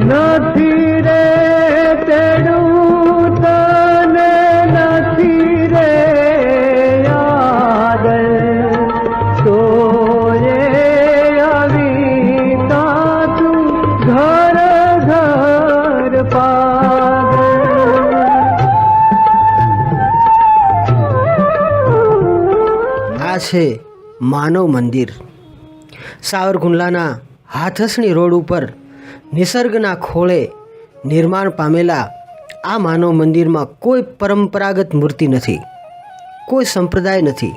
નથી રે તેડું તને નથી રે યાદ તો એ આવી તું ઘર ઘર આ છે માનવ મંદિર. સાવરકુંડલાના હાથસણી રોડ ઉપર નિસર્ગના ખોળે નિર્માણ પામેલા આ માનવ મંદિરમાં કોઈ પરંપરાગત મૂર્તિ નથી, કોઈ સંપ્રદાય નથી,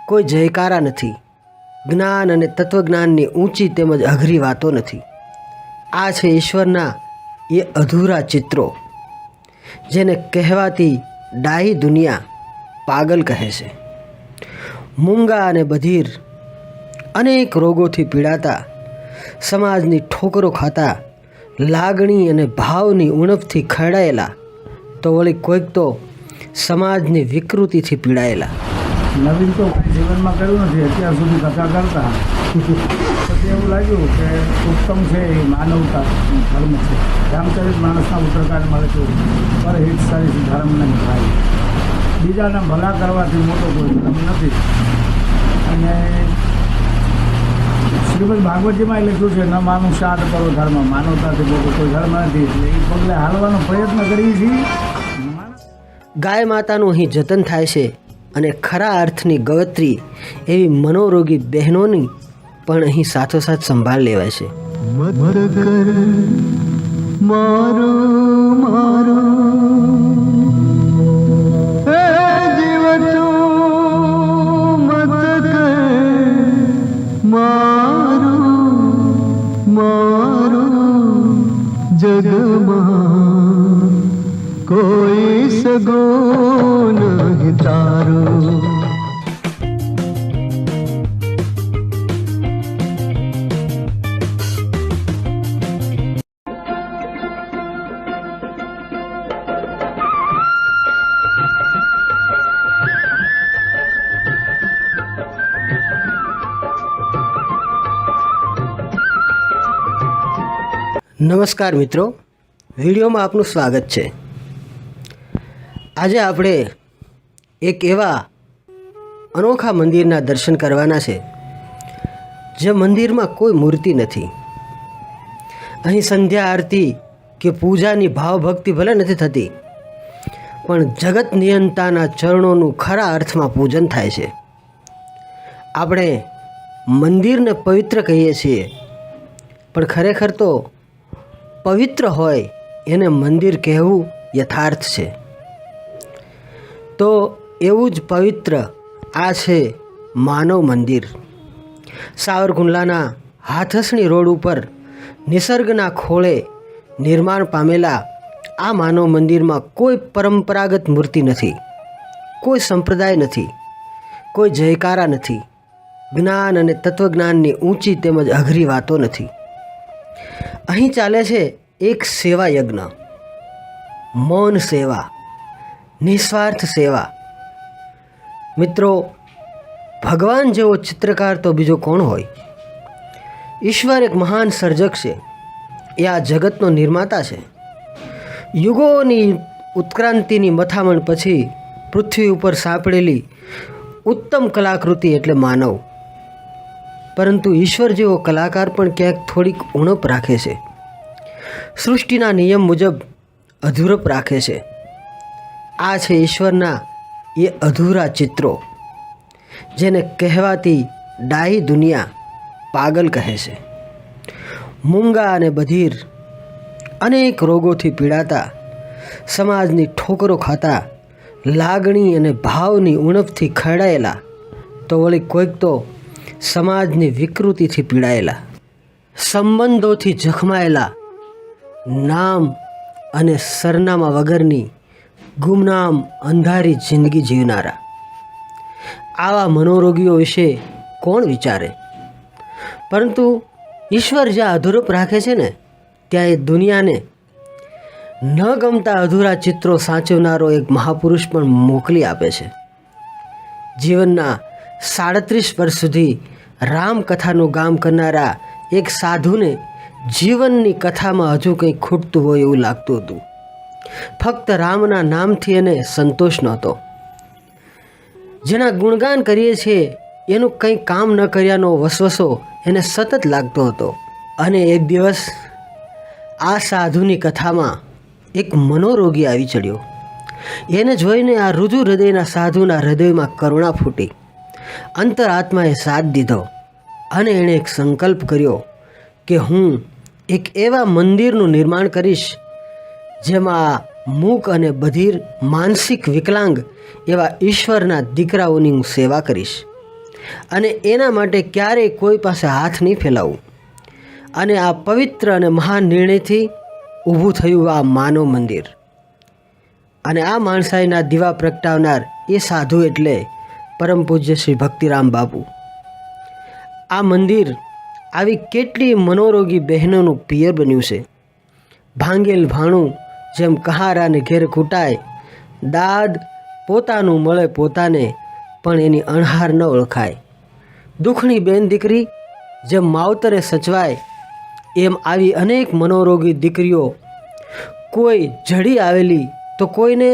કોઈ જયકારા નથી, જ્ઞાન અને તત્વજ્ઞાનની ઊંચી તેમજ અઘરી વાતો નથી. આ છે ઈશ્વરના એ અધૂરા ચિત્રો જેને કહેવાતી ડાહી દુનિયા પાગલ કહે છે. મૂંગા અને બધિર, અનેક રોગોથી પીડાતા, સમાજની ઠોકરો ખાતા, લાગણી અને ભાવની ઉણપથી ખરડાયેલા, તો વળી કોઈક તો સમાજની વિકૃતિથી પીડાયેલા. નવીન તો જીવનમાં કર્યું નથી અત્યાર સુધી કથા કરતા પછી એવું લાગ્યું કે ઉત્તમ છે એ માનવતા ધર્મ છે. રામચરિત માણસના ઉત્તરકાળ મળે તો પરહિત સરિત ધર્મ નહીં થાય. બીજાના ભલા કરવાથી મોટો કોઈ ધર્મ નથી. અને શ્રીમદ ભાગવતજીમાં લખ્યું છે ન માનું શાદ કરો ધર્મ, માનવતાથી મોટો કોઈ ધર્મ નથી. એટલે એ પગલે હાલવાનો પ્રયત્ન કરીએ છીએ. ગાય માતાનું અહીં જતન થાય છે અને ખરા અર્થની ગવત્રી એવી મનોરોગી બહેનોની પણ અહીં સાથોસાથ સંભાળ લેવાય છે. મત કર મારો મારો હે જીવ તું મત કર મારો મારો જગમાં કોઈ સગો નહીં તારો. નમસ્કાર મિત્રો, વિડીયોમાં આપનું સ્વાગત છે. આજે આપણે એક એવા અનોખા મંદિરના દર્શન કરવાના છે જે મંદિરમાં કોઈ મૂર્તિ નથી. અહીં સંધ્યા આરતી કે પૂજાની ભાવભક્તિ ભલે નથી થતી, પણ જગત નિયંતાના ચરણોનું ખરા અર્થમાં પૂજન થાય છે. આપણે મંદિરને પવિત્ર કહીએ છીએ, પણ ખરેખર તો પવિત્ર હોય એને મંદિર કહેવું યથાર્થ છે. તો એવું જ પવિત્ર આ છે માનવ મંદિર. સાવરકુંડલાના હાથસણી રોડ ઉપર નિસર્ગના ખોળે નિર્માણ પામેલા આ માનવ મંદિરમાં કોઈ પરંપરાગત મૂર્તિ નથી, કોઈ સંપ્રદાય નથી, કોઈ જયકારા નથી, જ્ઞાન અને તત્વજ્ઞાનની ઊંચી તેમજ અઘરી વાતો નથી. અહીં ચાલે છે એક સેવા યજ્ઞ, મૌન સેવા, નિસ્વાર્થ સેવા. મિત્રો, ભગવાન જેવો ચિત્રકાર તો બીજો કોણ હોય? ઈશ્વર એક મહાન સર્જક છે. એ આ જગતનો નિર્માતા છે. યુગોની ઉત્ક્રાંતિની મથામણ પછી પૃથ્વી ઉપર સાંપડેલી ઉત્તમ કલાકૃતિ એટલે માનવ. પરંતુ ઈશ્વર જેવો કલાકાર પણ ક્યાંક થોડીક ઉણપ રાખે છે, સૃષ્ટિના નિયમ મુજબ અધૂરપ રાખે છે. આ છે ઈશ્વરના એ અધૂરા ચિત્રો જેને કહેવાતી ડાહી દુનિયા પાગલ કહે છે. મૂંગા અને બધિર, અનેક રોગોથી પીડાતા, સમાજની ઠોકરો ખાતા, લાગણી અને ભાવની ઉણપથી ખરડાયેલા, તો વળી કોઈક તો સમાજની વિકૃતિથી પીડાયેલા, સંબંધોથી જખમાયેલા, નામ અને સરનામા વગરની ગુમનામ અંધારી જિંદગી જીવનારા. આવા મનોરોગીઓ વિશે કોણ વિચારે? પરંતુ ઈશ્વર જ્યાં અધૂરપ રાખે છે ને, ત્યાં એ દુનિયાને ન ગમતા અધૂરા ચિત્રો સાચવનારો એક મહાપુરુષ પણ મોકલી આપે છે. જીવનના 37 વર્ષ સુધી રામકથાનું ગામ કરનારા એક સાધુને જીવનની કથામાં હજુ કંઈ ખૂટતું હોય એવું લાગતું હતું. ફક્ત રામના નામથી એને સંતોષ નહોતો. જેના ગુણગાન કરીએ છીએ એનું કંઈ કામ ન કર્યાનો વસવસો એને સતત લાગતો હતો. અને એક દિવસ આ સાધુની કથામાં એક મનોરોગી આવી ચડ્યો. એને જોઈને આ રુજુ હૃદયના સાધુના હૃદયમાં કરુણા ફૂટી. અંતરાત્માએ સાથ દીધો અને એણે એક સંકલ્પ કર્યો કે હું એક એવા મંદિરનું નિર્માણ કરીશ જેમાં મૂક અને બધિર માનસિક વિકલાંગ એવા ઈશ્વરના દીકરાઓની હું સેવા કરીશ અને એના માટે ક્યારેય કોઈ પાસે હાથ નહીં ફેલાવું. અને આ પવિત્ર અને મહાન નિર્ણયથી ઊભું થયું આ માનવ મંદિર. અને આ માણસાઈના દીવા પ્રગટાવનાર એ સાધુ એટલે પરમ પૂજ્ય શ્રી ભક્તિરામ બાપુ. આ મંદિર આવી કેટલી મનોરોગી બહેનોનું પિયર બન્યું છે. ભાંગેલ ભાણું જેમ કહારાને ઘેર કૂટાય, દાદ પોતાનું મળે પોતાને પણ એની અણહાર ન ઓળખાય. દુઃખની બેન દીકરી જેમ માવતરે સચવાય એમ આવી અનેક મનોરોગી દીકરીઓ કોઈ જડી આવેલી તો કોઈને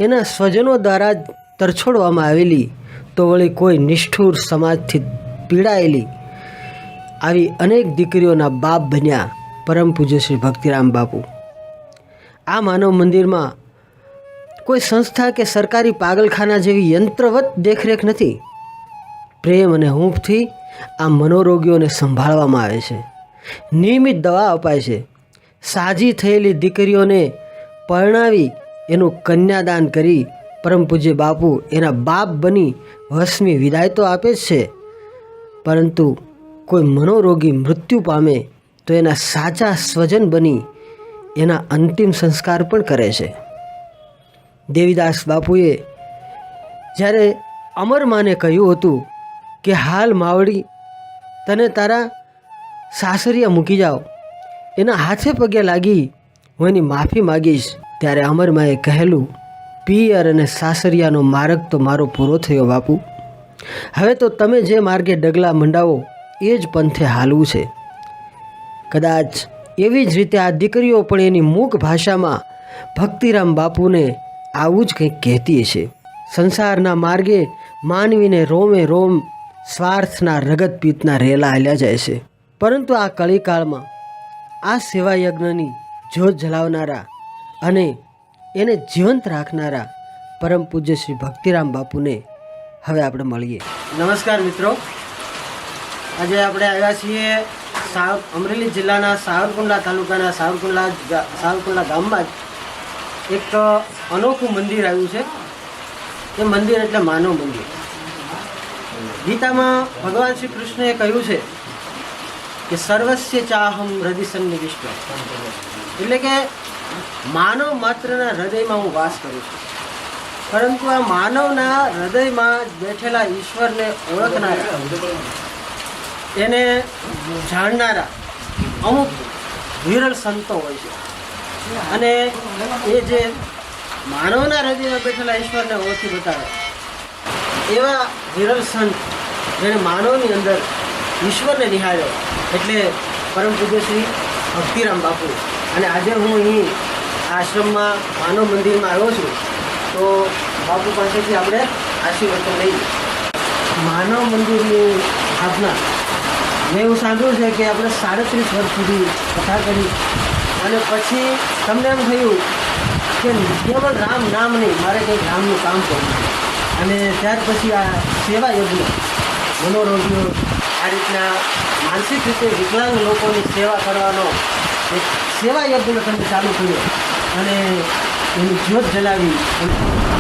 એના સ્વજનો દ્વારા તરછોડવામાં આવેલી તો વળી કોઈ નિષ્ઠુર સમાજથી પીડાયેલી આવી અનેક દીકરીઓના બાપ બન્યા પરમ પૂજ્ય શ્રી ભક્તિરામ બાપુ. આ માનવ મંદિરમાં કોઈ સંસ્થા કે સરકારી પાગલખાના જેવી યંત્રવત દેખરેખ નથી. પ્રેમ અને હૂંફથી આ મનોરોગીઓને સંભાળવામાં આવે છે. નિયમિત દવા અપાય છે. સાજી થયેલી દીકરીઓને પરણાવી એનું કન્યાદાન કરી પરમ પૂજ્ય બાપુ એના બાપ બની વસમી વિદાય તો આપે જ છે, પરંતુ કોઈ મનોરોગી મૃત્યુ પામે તો એના સાચા સ્વજન બની એના અંતિમ સંસ્કાર પણ કરે છે. દેવીદાસ બાપુએ જ્યારે અમરમાને કહ્યું હતું કે હાલ માવડી તને તારા સાસરિયા મૂકી જાઓ, એના હાથે પગે લાગી હું એની માફી માગીશ, ત્યારે અમરમાએ કહેલું, પિયર અને સાસરિયાનો માર્ગ તો મારો પૂરો થયો બાપુ. હવે તો તમે જે માર્ગે ડગલા મંડાવો એ જ પંથે હાલવું છે. કદાચ એવી જ રીતે આ દીકરીઓ પણ એની મૂક ભાષામાં ભક્તિરામ બાપુને આવું જ કંઈક કહેતી હશે. સંસારના માર્ગે માનવીને રોમે રોમ સ્વાર્થના રગત પીતના રેલા હાલ્યા જાય છે, પરંતુ આ કળીકાળમાં આ સેવા યજ્ઞની જ્યોત જલાવનારા અને એને જીવંત રાખનારા પરમ પૂજ્ય શ્રી ભક્તિરામ બાપુને હવે આપણે મળીએ. નમસ્કાર મિત્રો, આજે આપણે આવ્યા છીએ અમરેલી જિલ્લાના સાવરકુંડલા તાલુકાના સાવરકુંડલા ગામમાં જ એક અનોખું મંદિર આવ્યું છે. એ મંદિર એટલે માનવ મંદિર. ગીતામાં ભગવાન શ્રી કૃષ્ણએ કહ્યું છે કે સર્વસ્ય ચાહમ હૃદય સન્નિવિષ્ટ, એટલે કે માનવ માત્રના હૃદયમાં હું વાસ કરું છું. પરંતુ આ માનવના હૃદયમાં બેઠેલા ઈશ્વરને ઓળખનારા, એને જાણનારા અમુક વિરલ સંતો હોય છે. અને એ જે માનવના હૃદયમાં બેઠેલા ઈશ્વરને ઓળખી બતાવે એવા વિરલ સંત જેણે માનવની અંદર ઈશ્વરને નિહાળ્યો એટલે પરમ પૂજ્ય શ્રી ભક્તિરામ બાપુ. અને આજે હું અહીં આશ્રમમાં માનવ મંદિરમાં આવ્યો છું, તો બાપુ પાસેથી આપણે આશીર્વાદ લઈએ. માનવ મંદિરની સ્થાપના મેં એવું સાંભળ્યું છે કે આપણે 37 વર્ષ સુધી કથા કરી અને પછી તમને એમ થયું કે કેવળ રામ નામ નહીં, મારે કંઈક રામનું કામ કરવું. અને ત્યાર પછી આ સેવા યજ્ઞ મનોરોગીઓ આ રીતના માનસિક રીતે વિકલાંગ લોકોની સેવા કરવાનો એક સેવા યજ્ઞ તમે ચાલુ કર્યો અને એની જ્યોત જલાવી.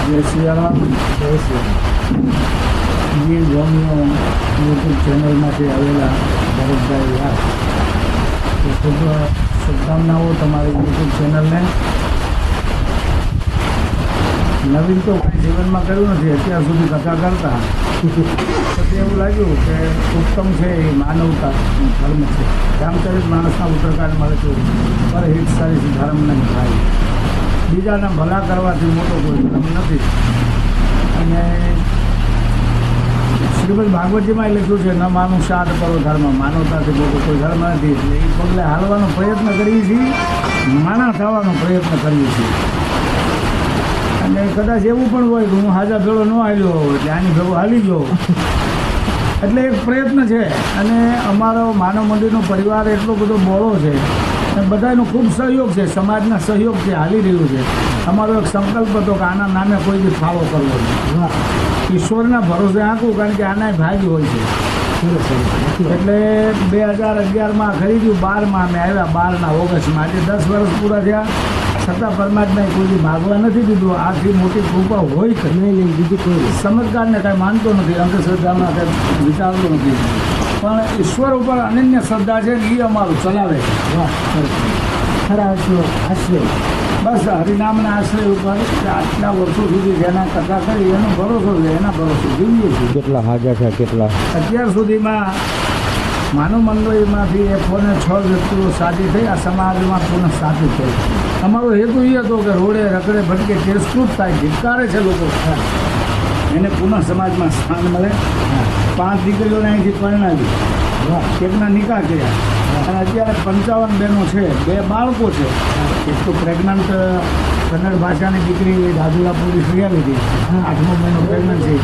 જય શ્રી રામ, જય શ્રી રામ. જે જોમીઓ યુટ્યુબ ચેનલમાંથી આવેલા ભરતભાઈ યાર, તો ખૂબ શુભકામનાઓ તમારી યુટ્યુબ ચેનલને. નવીન તો કંઈ જીવનમાં કર્યું નથી અત્યાર સુધી કથા કરતા, પછી એવું લાગ્યું કે ઉત્તમ છે એ માનવતા ધર્મ છે. રામચરિત માણસના ઉત્તરકાળ મળે તો પરહિત સારી ધર્મ નહીં થાય. બીજાના ભલા કરવાથી મોટો કોઈ ધર્મ નથી. અને શ્રીમદ ભાગવતજીમાં લખ્યું છે ન માનું સાત કરો ધર્મ, માનવતાથી મોટો કોઈ ધર્મ નથી. એટલે એ પગલે હાલવાનો પ્રયત્ન કરીએ છીએ, માણા થવાનો પ્રયત્ન કરીએ છીએ. અને કદાચ એવું પણ હોય કે હું હાજા ભેળો ન હાલ્યો એટલે આની ભેગો હાલી ગયો, એટલે એક પ્રયત્ન છે. અને અમારો માનવ મંદિરનો પરિવાર એટલો બધો બોળો છે અને બધાનો ખૂબ સહયોગ છે, સમાજના સહયોગથી હાલી રહ્યું છે. અમારો એક સંકલ્પ હતો કે આના નામે કોઈ બી ફાળો કરવો નહીં, ઈશ્વરના ભરોસે આંકું, કારણ કે આના ભાગ હોય છે. એટલે 2011માં ખરીદ્યું, 12માં અમે આવ્યા, 12ના ઓગસ્ટમાં. આજે 10 વર્ષ પૂરા થયા, છતાં પરમાત્માએ કોઈ માગવા નથી દીધું. આથી મોટી કૃપા હોય કે નહીં, બીજી કોઈ સમજદારને કાંઈ માનતો નથી, અંધશ્રદ્ધામાં કાંઈ વિચારતો નથી, પણ ઈશ્વર ઉપર અનન્ય શ્રદ્ધા છે ને એ અમારું ચલાવે છે. ખરા આશ્રય, બસ હરિનામના આશ્રય ઉપર આટલા વર્ષો સુધી જેના કથા કરી એનો ભરોસો છે, એના ભરોસો જીવીએ છીએ. કેટલા હાજર છે, કેટલા અત્યાર સુધીમાં માનવ મંડળીમાંથી 106 વ્યક્તિઓ સાથી થઈ, આ સમાજમાં પુનઃ સાથી થઈ. અમારો હેતુ એ હતો કે રોડે રખડે ભટકે ટેસ્ટકૃત થાય, ધિક્કારે છે લોકો, એને પુનઃ સમાજમાં સ્થાન મળે. 5 દીકરીઓને અહીંથી પરણાવી, એકના નિકાહ કર્યા, અને અત્યારે 55 બહેનો છે, 2 બાળકો છે. એક તો પ્રેગ્નન્ટ કન્નડ ભાષાની દીકરી રાજુલા પોલીસ આવી હતી, 8મો મહિનો પ્રેગ્નન્ટ છે.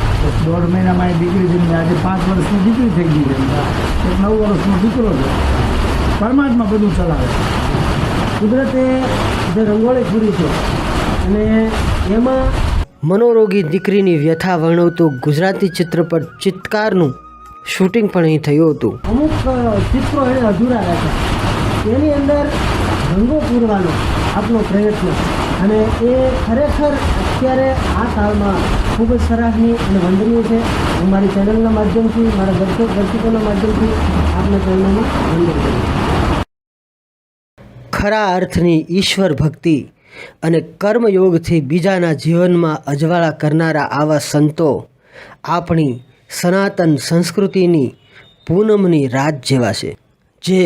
1.5 મહિનામાં એ દીકરી જન્મી, આજે 5 વર્ષની દીકરી થઈ ગઈ છે, એક 9 વર્ષનો દીકરો છે. પરમાત્મા બધું ચલાવે. કુદરતે જે રંગોળી પૂરી છે અને એમાં મનોરોગી દીકરીની વ્યથા વર્ણવતું ગુજરાતી ચિત્રપટ ચિત્કારનું શૂટિંગ પણ અહીં થયું હતું. અમુક ચિત્રો એને અધૂરા રાખ્યા, એની અંદર રંગો પૂરવાનો આપણો પ્રયત્ન, અને એ ખરેખર અત્યારે આ કાળમાં ખૂબ જ સરાહનીય અને વંદનીય છે. હું મારી ચેનલના માધ્યમથી, મારા દર્શકોના માધ્યમથી આપના ચેનલમાં વંદન કરું. ખરા અર્થની ઈશ્વર ભક્તિ અને કર્મયોગથી બીજાના જીવનમાં અજવાળા કરનારા આવા સંતો આપણી સનાતન સંસ્કૃતિની પૂનમની રાત જેવા છે, જે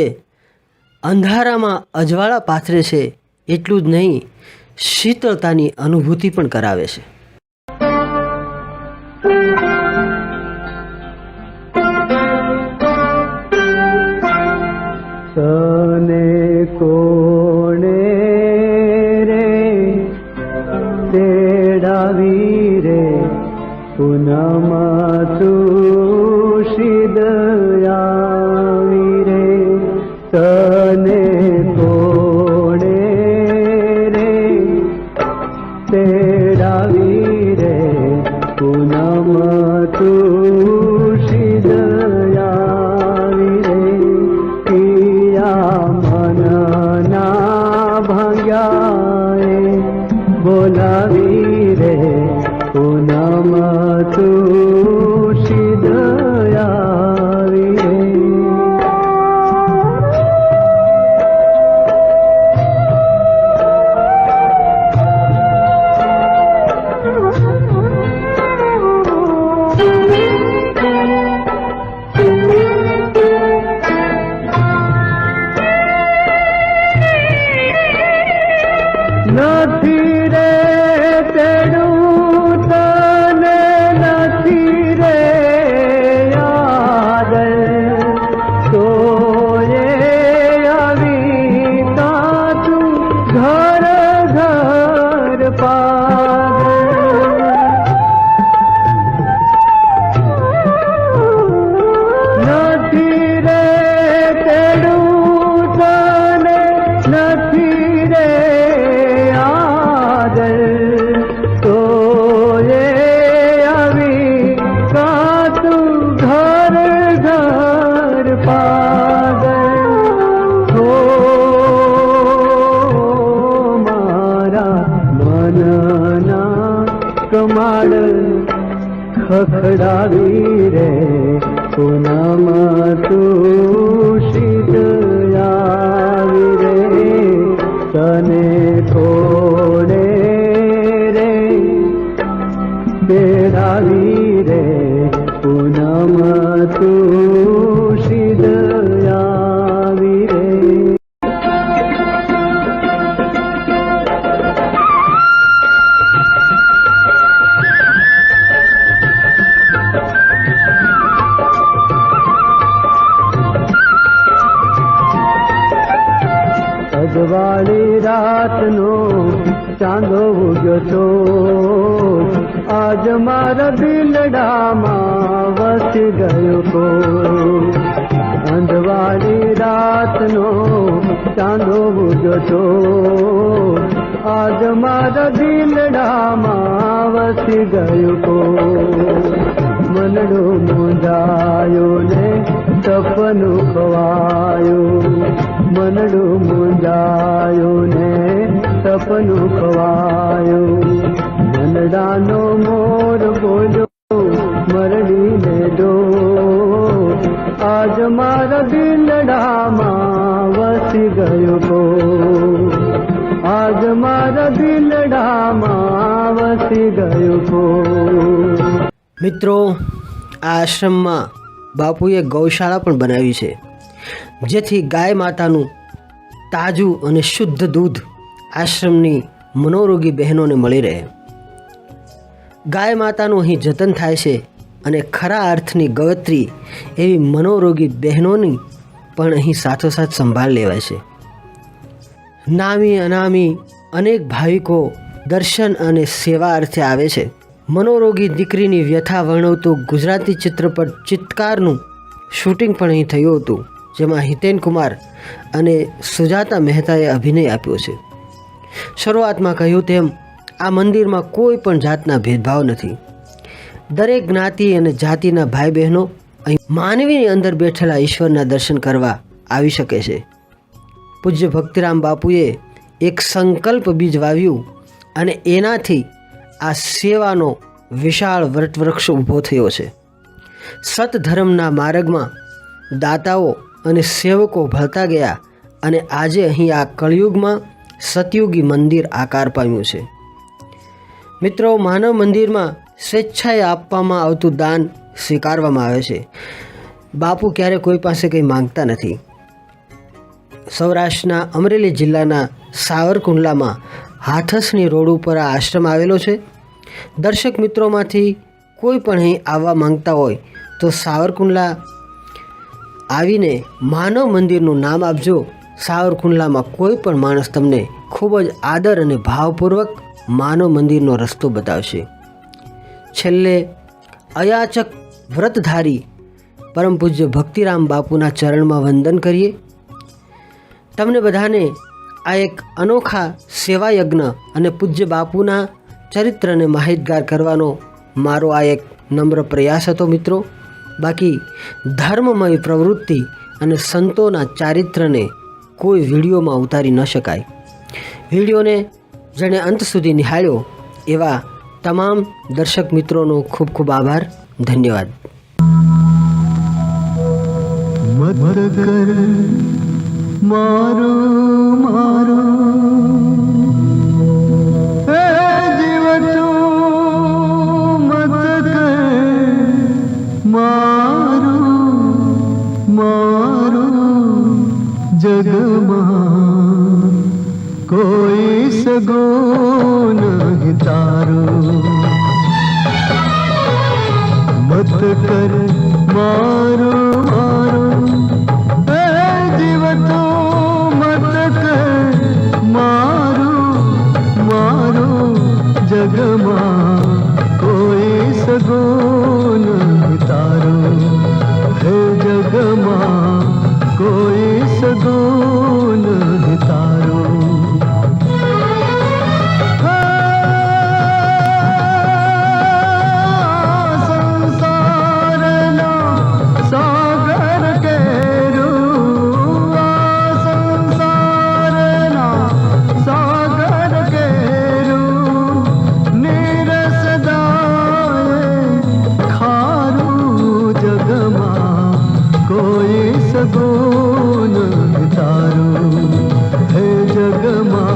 અંધારામાં અજવાળા પાથરે છે. એટલું જ નહીં, શીતળતાની અનુભૂતિ પણ કરાવે છે. સને કોણે રે તેડાવી રે પુનમા તુષિદ આવી રે. સને કોણે રે તેડાવી રે પુનમા તુષિદ આવી રે. મનના ભાગ્યાએ બોલાવી રે પૂનમ તુષિદ આવી રે. નથી રે તેડું તને, નથી રે યાદ, તોયે આવી તાતું ઘર ઘર પાદ. નથી રે તેડું તને, નથી રે તો એ આવી કાતું ઘર ઘર પાગલ. હો મારા મનના કમાડ ખખડાવી રે પૂનમ તુષિદ આવી રે. તને થોડે રે તેડાવી રે પૂનમ તુષિદ આવી રે. અંધવાળી રાતનો ચાંદો ઉગ્યો તો આજ મારા દિલડામાં વસી ગયો તો અંધવાળી રાતનો ચાંદો ઉગ્યો તો આજ મારા દિલડામાં વસી ગયો તો મનડું મુંજાયું ને સપનું ખવાયું મનડું મુંજાયું ને સપનું ખવાયું મનડાનો મોર બોલ્યો મરડીને દો આજ મારા દિલડામાં વસી ગયો તો આજ મારા દિલડામાં વસી ગયો તો મિત્રો, આ આશ્રમમાં બાપુએ ગૌશાળા પણ બનાવી છે, જેથી ગાય માતાનું તાજું અને શુદ્ધ દૂધ આશ્રમની મનોરોગી બહેનોને મળી રહે. ગાય માતાનું અહીં જતન થાય છે અને ખરા અર્થની ગવત્રી એવી મનોરોગી બહેનોની પણ અહીં સાથોસાથ સંભાળ લેવાય છે. નામી અનામી અનેક ભાવિકો દર્શન અને સેવા અર્થે આવે છે. મનોરોગી દીકરીની વ્યથા વર્ણવતું ગુજરાતી ચિત્રપટ ચિત્કારનું શૂટિંગ પણ અહીં થયું હતું, જેમાં હિતેન કુમાર અને સુજાતા મહેતાએ અભિનય આપ્યો છે. શરૂઆતમાં કહ્યું તેમ આ મંદિરમાં કોઈ પણ જાતના ભેદભાવ નથી. દરેક જ્ઞાતિ અને જાતિના ભાઈ બહેનો અહીં માનવીની અંદર બેઠેલા ઈશ્વરના દર્શન કરવા આવી શકે છે. પૂજ્ય ભક્તિરામ બાપુએ એક સંકલ્પ બીજ વાવ્યું અને એનાથી આ સેવાનો વિશાળ વટવૃક્ષ ઊભો થયો છે. સતધર્મના માર્ગમાં દાતાઓ અને સેવકો ભળતા ગયા અને આજે અહીં આ કળિયુગમાં સતયુગી મંદિર આકાર પામ્યું છે. મિત્રો, માનવ મંદિરમાં સ્વેચ્છાએ આપવામાં આવતું દાન સ્વીકારવામાં આવે છે. બાપુ ક્યારે કોઈ પાસે કંઈ માંગતા નથી. સૌરાષ્ટ્રના અમરેલી જિલ્લાના સાવરકુંડલામાં હાથસની રોડ ઉપર આ આશ્રમ આવેલો છે. દર્શક મિત્રોમાંથી કોઈ પણ અહીં આવવા માંગતા હોય તો સાવરકુંડલા આવીને માનવ મંદિરનું નામ આપજો. સાવરકુંડલામાં કોઈ પણ માણસ તમને ખૂબ જ આદર અને ભાવપૂર્વક માનવ મંદિરનો રસ્તો બતાવશે. છેલ્લે અયાચક વ્રતધારી પરમ પૂજ્ય ભક્તિરામ બાપુના ચરણમાં વંદન કરીએ. તમને બધાને આ એક અનોખા સેવાયજ્ઞ અને પૂજ્ય બાપુના ચરિત્રને માહિતગાર કરવાનો મારો આ એક નમ્ર પ્રયાસ હતો મિત્રો. બાકી ધર્મમય પ્રવૃત્તિ અને સંતોના ચારિત્રને કોઈ વિડીયોમાં ઉતારી ન શકાય. વિડીયોને જેણે અંત સુધી નિહાળ્યો એવા તમામ દર્શક મિત્રોનો ખૂબ ખૂબ આભાર. ધન્યવાદ. મત કર મારો મારો હે જીવ તું મત કર મારો મારો જગમાં કોઈ સગો નહીં તારો મત કર મારો મારો હે જીવ તું મત કર મારો મારો જગમાં કોઈ સગો નહીં તારો હે જગમાં કોઈ સગો નહીં તારો કોઈ સગો નહીં તારો હે જગમાં